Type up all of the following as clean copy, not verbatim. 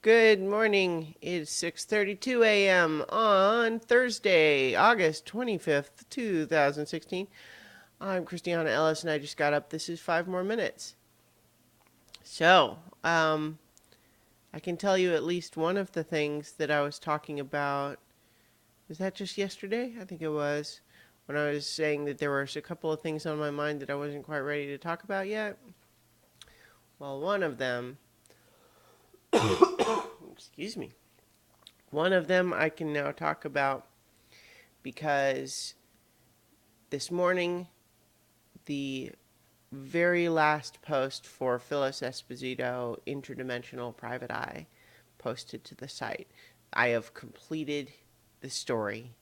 Good morning. It's 6:32 a.m. on Thursday, August 25th, 2016. I'm Christiana Ellis and I just got up. This is 5 more minutes. So, I can tell you at least one of the things that I was talking about. Was that just yesterday? I think it was. When I was saying that there was a couple of things on my mind that I wasn't quite ready to talk about yet. Well, one of them, excuse me, one of them I can now talk about because this morning the very last post for Phyllis Esposito, Interdimensional Private Eye, posted to the site. I have completed the story.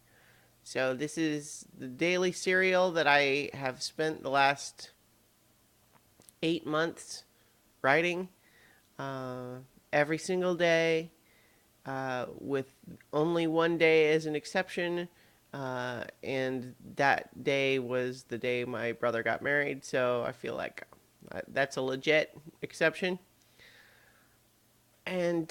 So this is the daily serial that I have spent the last 8 months writing, uh, every single day, with only one day as an exception. And that day was the day my brother got married, so I feel like that's a legit exception. And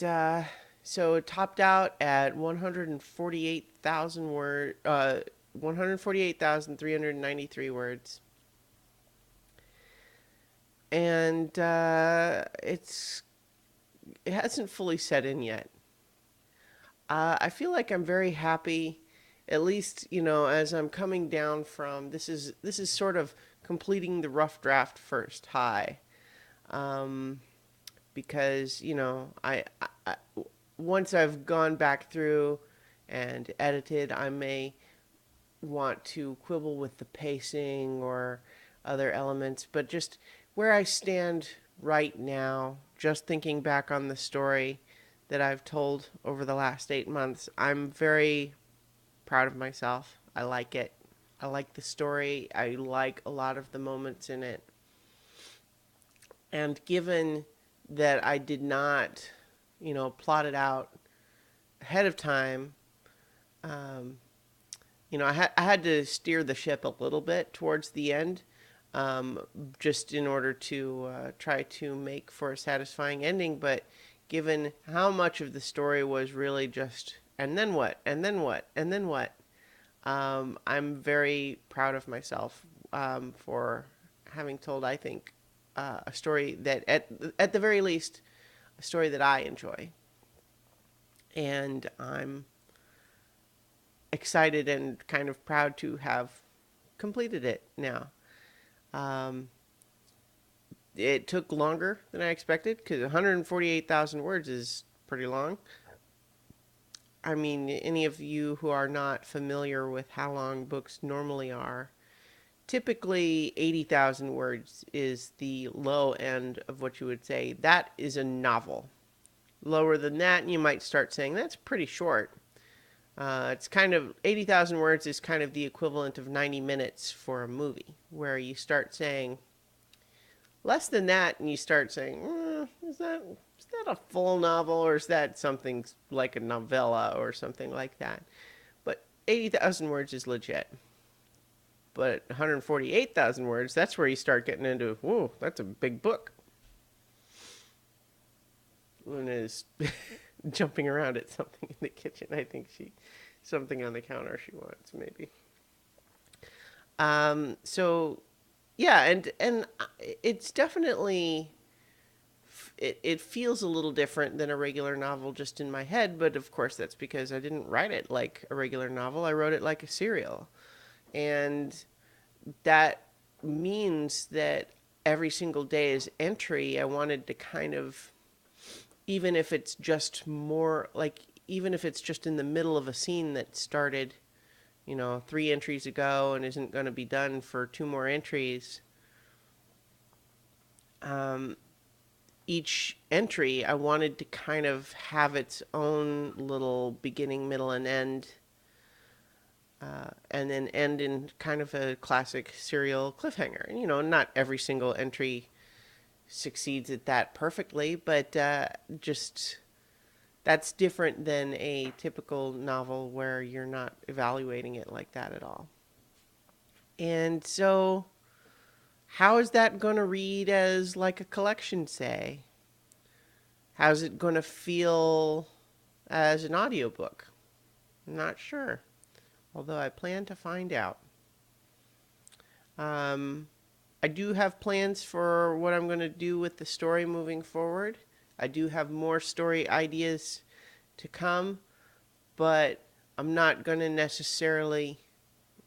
so it topped out at 148,000 word, 148,393 words, and it hasn't fully set in yet. I feel like I'm very happy, at least as I'm coming down from this is sort of completing the rough draft first high, um, because once I've gone back through and edited, I may want to quibble with the pacing or other elements, but just where I stand right now, just thinking back on the story that I've told over the last 8 months, I'm very proud of myself. I like it. I like the story. I like a lot of the moments in it. And given that I did not, plot it out ahead of time, um, I had to steer the ship a little bit towards the end, um, just in order to try to make for a satisfying ending. But given how much of the story was really just, and then what, and then what, and then what, I'm very proud of myself, for having told, I think, a story that, at the very least, a story that I enjoy. And I'm excited and kind of proud to have completed it now. Um, it took longer than I expected because 148,000 words is pretty long. I mean, any of you who are not familiar with how long books normally are, typically 80,000 words is the low end of what you would say. That is a novel. Lower than that, you might start saying that's pretty short. It's kind of 80,000 words is kind of the equivalent of 90 minutes for a movie, where you start saying less than that, and you start saying, is that a full novel, or is that something like a novella or something like that? But 80,000 words is legit. But 148,000 words, that's where you start getting into, whoa, that's a big book. Luna is jumping around at something in the kitchen. I think something on the counter she wants, maybe. So yeah, and it's definitely, it feels a little different than a regular novel just in my head, but of course that's because I didn't write it like a regular novel. I wrote it like a serial. And that means that every single day's entry, I wanted to kind of, even if it's just more like, even if it's just in the middle of a scene that started, 3 entries ago and isn't going to be done for 2 more entries, um, each entry I wanted to kind of have its own little beginning, middle, and end, and then end in kind of a classic serial cliffhanger. And, not every single entry succeeds at that perfectly, but just that's different than a typical novel where you're not evaluating it like that at all. And so, how is that going to read as like a collection, say? How's it going to feel as an audiobook? I'm not sure, although I plan to find out. Um, I do have plans for what I'm going to do with the story moving forward. I do have more story ideas to come, but I'm not going to necessarily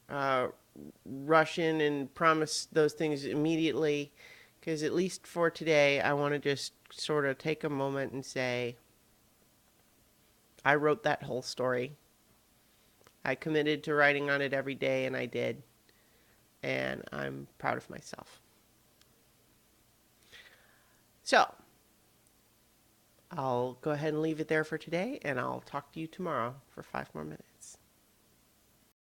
uh, rush in and promise those things immediately, because at least for today, I want to just sort of take a moment and say, I wrote that whole story. I committed to writing on it every day, and I did. And I'm proud of myself. So, I'll go ahead and leave it there for today, and I'll talk to you tomorrow for 5 more minutes.